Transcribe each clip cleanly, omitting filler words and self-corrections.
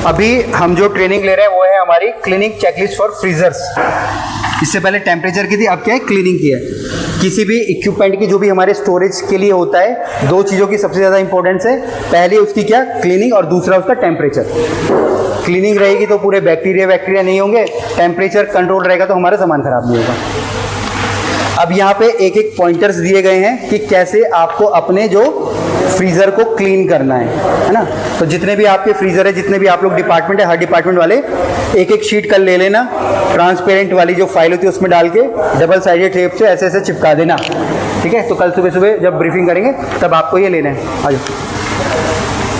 अभी हम जो ट्रेनिंग ले रहे हैं वो है हमारी क्लीनिंग चेकलिस्ट फॉर फ्रीजर्स। इससे पहले टेम्परेचर की थी, अब क्या है क्लीनिंग की है। किसी भी इक्विपमेंट की जो भी हमारे स्टोरेज के लिए होता है, दो चीज़ों की सबसे ज़्यादा इंपॉर्टेंस है। पहली उसकी क्या, क्लीनिंग, और दूसरा उसका टेम्परेचर। क्लीनिंग रहेगी तो पूरे बैक्टीरिया नहीं होंगे, टेम्परेचर कंट्रोल रहेगा तो हमारा सामान खराब नहीं होगा। अब यहाँ पे एक एक पॉइंटर्स दिए गए हैं कि कैसे आपको अपने जो फ्रीज़र को क्लीन करना है ना। तो जितने भी आपके फ्रीज़र है, जितने भी आप लोग डिपार्टमेंट है, हर डिपार्टमेंट वाले एक एक शीट कर ले लेना, ट्रांसपेरेंट वाली जो फाइल होती है उसमें डाल के डबल साइडेड टेप से ऐसे ऐसे चिपका देना, ठीक है। तो कल सुबह सुबह जब ब्रीफिंग करेंगे तब आपको ये लेना है, आ जाओ,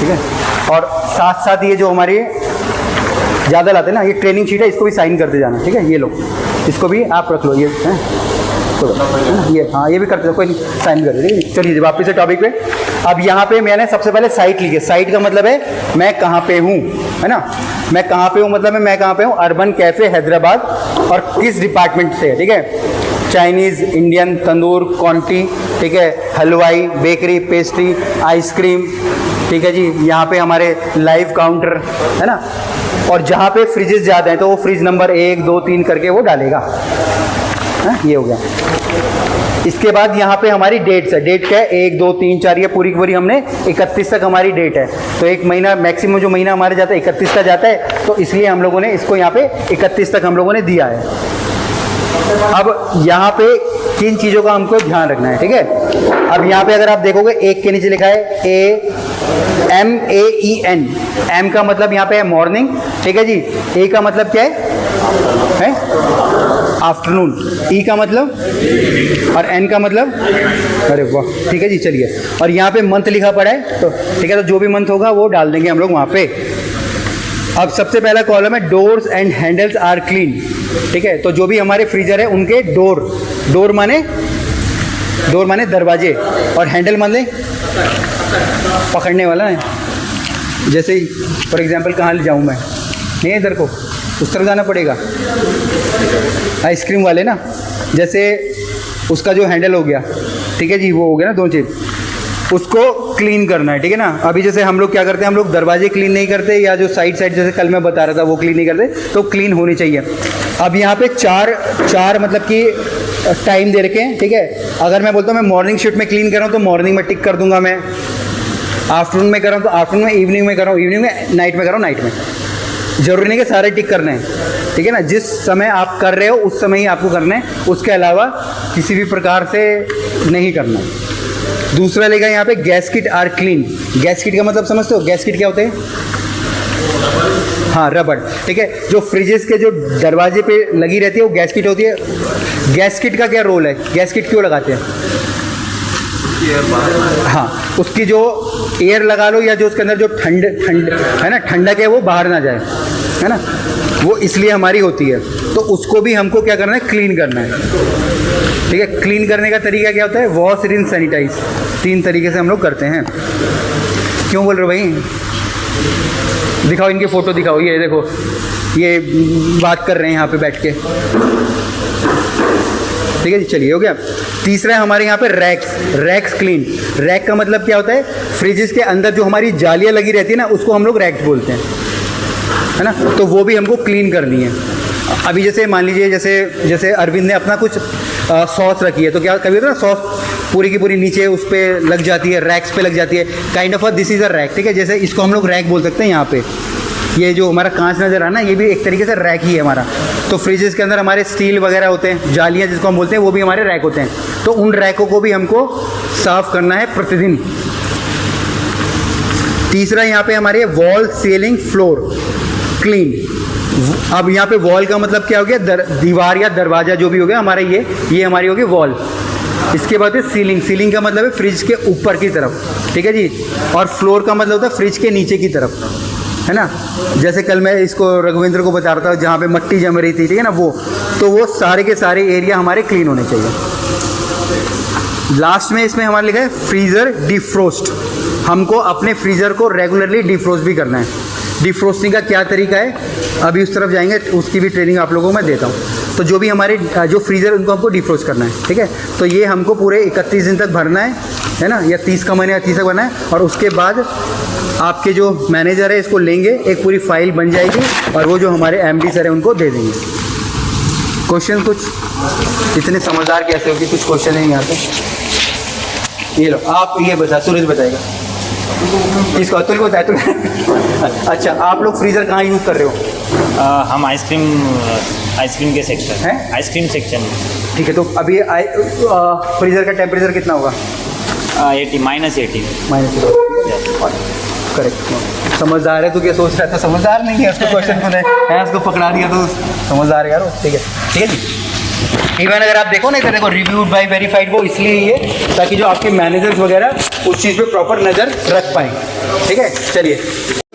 ठीक है। और साथ साथ ये जो हमारी ज़्यादा लाते हैं ना, ये ट्रेनिंग शीट है, इसको भी साइन करते जाना, ठीक है। ये लो, इसको भी आप रख लो, ये है तो ये, हाँ ये भी करते हो, कोई नहीं, साइन कर दे। चलिए वापस से टॉपिक पे। अब यहाँ पे मैंने सबसे पहले साइट लिखी है। साइट का मतलब है मैं कहाँ पे हूँ, है ना। मैं कहाँ पे हूँ मतलब है मैं कहाँ पे हूँ, अर्बन कैफ़े हैदराबाद, और किस डिपार्टमेंट से है, ठीक है। चाइनीज़, इंडियन, तंदूर, क्वांटी, ठीक है, हलवाई, बेकरी, पेस्ट्री, आइसक्रीम, ठीक है जी। यहाँ पे हमारे लाइव काउंटर है ना। और जहाँ पे फ्रिजेस ज़्यादा हैं तो वो फ्रिज नंबर 1, 2, 3 करके वो डालेगा, है, ये हो गया। इसके बाद यहाँ पे हमारी डेट्स है। डेट क्या है, 1, 2, 3, 4, ये पूरी की पूरी हमने 31 तक हमारी डेट है। तो एक महीना मैक्सिमम जो महीना हमारे जाता है 31 का जाता है, तो इसलिए हम लोगों ने इसको यहाँ पे 31 तक हम लोगों ने दिया है। अब यहाँ पे किन चीज़ों का हमको ध्यान रखना है, ठीक है। अब यहाँ पे अगर आप देखोगे एक के नीचे लिखा है AMAEN। एम का मतलब यहाँ पे है मॉर्निंग, ठीक है जी। ए का मतलब क्या है आफ्टरनून, ई का मतलब, और एन का मतलब, अरे वाह, ठीक है जी। चलिए, और यहाँ पे मंथ लिखा पड़ा है, तो ठीक है, तो जो भी मंथ होगा वो डाल देंगे हम लोग वहाँ पे। अब सबसे पहला कॉलम है doors and handles are clean, ठीक है। तो जो भी हमारे फ्रीजर है उनके डोर माने दरवाजे, और हैंडल माने पकड़ने वाला है। जैसे फॉर एग्जांपल कहाँ ले जाऊँ मैं, नहीं इधर को, उस तरफ जाना पड़ेगा, आइसक्रीम वाले ना, जैसे उसका जो हैंडल हो गया, ठीक है जी, वो हो गया ना, दो चीज़, उसको क्लीन करना है, ठीक है ना। अभी जैसे हम लोग क्या करते हैं, हम लोग दरवाजे क्लीन नहीं करते, या जो साइड जैसे कल मैं बता रहा था वो क्लीन नहीं करते, तो क्लीन होनी चाहिए। अब यहाँ पे चार मतलब कि टाइम दे रखे हैं, ठीक है। अगर मैं बोलता हूँ मैं मॉर्निंग शिफ्ट में क्लीन कर रहा हूँ तो मॉर्निंग में टिक कर दूंगा मैं, आफ्टरनून में कर रहा हूँ तो आफ्टरनून में, इवनिंग में कर रहा हूँ इवनिंग में, नाइट में कर रहा हूँ नाइट में। ज़रूरी नहीं कि सारे टिक करने हैं, ठीक है ना। जिस समय आप कर रहे हो उस समय ही आपको करना है, उसके अलावा किसी भी प्रकार से नहीं करना। दूसरा लेगा यहाँ पे गैस्किट आर क्लीन। गैस्किट का मतलब समझते हो, गैस्किट क्या होते हैं, हाँ रबड़, ठीक है। जो फ्रिजेस के जो दरवाजे पे लगी रहती है वो गैस्किट होती है। गैस्किट का क्या रोल है, गैस्किट क्यों लगाते हैं, हाँ, उसकी जो एयर लगा लो, या जो उसके अंदर जो ठंड है ना, ठंडक है वो बाहर ना जाए, है ना, वो इसलिए हमारी होती है। तो उसको भी हमको क्या करना है, क्लीन करना है, ठीक है। क्लीन करने का तरीका क्या होता है, वॉश, रिंस, सैनिटाइज, 3 तरीके से हम लोग करते हैं। क्यों बोल रहे हो भाई, दिखाओ इनकी फ़ोटो दिखाओ, ये देखो, ये बात कर रहे हैं यहाँ पे बैठ के, ठीक है जी। चलिए, हो गया। तीसरा है हमारे यहाँ पे रैक्स क्लीन। रैक का मतलब क्या होता है, फ्रिजेस के अंदर जो हमारी जालियाँ लगी रहती है ना, उसको हम लोग रैक्स बोलते हैं, है ना। तो वो भी हमको क्लीन करनी है। अभी जैसे मान लीजिए, जैसे अरविंद ने अपना कुछ सॉस रखी है, तो क्या कभी होता है ना, सॉस पूरी की पूरी नीचे उस पर लग जाती है, रैक्स पे लग जाती है, kind of this is a rack, ठीक है। जैसे इसको हम लोग रैक बोल सकते हैं। यहाँ पे ये जो हमारा कांच नज़र आ रहा है ना, ये भी एक तरीके से रैक ही है हमारा। तो फ्रिजेस के अंदर हमारे स्टील वगैरह होते हैं, जालियाँ जिसको हम बोलते हैं, वो भी हमारे रैक होते हैं। तो उन रैकों को भी हमको साफ़ करना है प्रतिदिन। तीसरा यहाँ पे हमारे वॉल, सीलिंग, फ्लोर क्लीन। अब यहाँ पे वॉल का मतलब क्या हो गया, दीवार या दरवाज़ा जो भी हो गया हमारा, ये हमारी होगी वॉल। इसके बाद है सीलिंग का मतलब है फ्रिज के ऊपर की तरफ, ठीक है जी। और फ्लोर का मतलब होता है फ्रिज के नीचे की तरफ, है ना। जैसे कल मैं इसको रघुवेंद्र को बता रहा था, जहाँ पे मट्टी जम रही थी, ठीक है ना, वो सारे के सारे एरिया हमारे क्लीन होने चाहिए। लास्ट में इसमें हमारे लिखा है फ्रीज़र डिफ्रोस्ट। हमको अपने फ्रीज़र को रेगुलरली डिफ्रोस्ट भी करना है। डिफ्रोस्टिंग का क्या तरीका है, अभी उस तरफ जाएंगे, उसकी भी ट्रेनिंग आप लोगों को मैं देता हूँ। तो जो भी हमारे जो फ्रीज़र उनको हमको डिफ्रोस्ट करना है, ठीक है। तो ये हमको पूरे 31 दिन तक भरना है ना, या 30 का महीने या 30 तक भरना है। और उसके बाद आपके जो मैनेजर है इसको लेंगे, एक पूरी फाइल बन जाएगी और वो जो हमारे एमडी सर है उनको दे देंगे। क्वेश्चन कुछ? इतने समझदार कैसे हो कि कुछ क्वेश्चन नहीं आते? ये लो, आप ये बता, सूरज बताएगा इसको, अतुल को बताया तुम। अच्छा, आप लोग फ्रीज़र कहाँ यूज़ कर रहे हो? हम आइसक्रीम के सेक्शन हैं? आइसक्रीम सेक्शन में। ठीक है, तो अभी फ्रीज़र का टेम्परेचर कितना होगा? 80 -80। करेक्ट। समझदार है, तू क्या सोच रहा था? समझदार नहीं है, उसको क्वेश्चन तूने है उसको पकड़ा दिया तो समझदार है यार वो। ठीक है, ठीक है जी। इवन अगर आप देखो ना, इधर देखो रिव्यूड बाय वेरीफाइड, वो इसलिए ही है ताकि जो आपके मैनेजर्स वगैरह उस चीज़ पे प्रॉपर नज़र रख पाएँ। ठीक है, चलिए।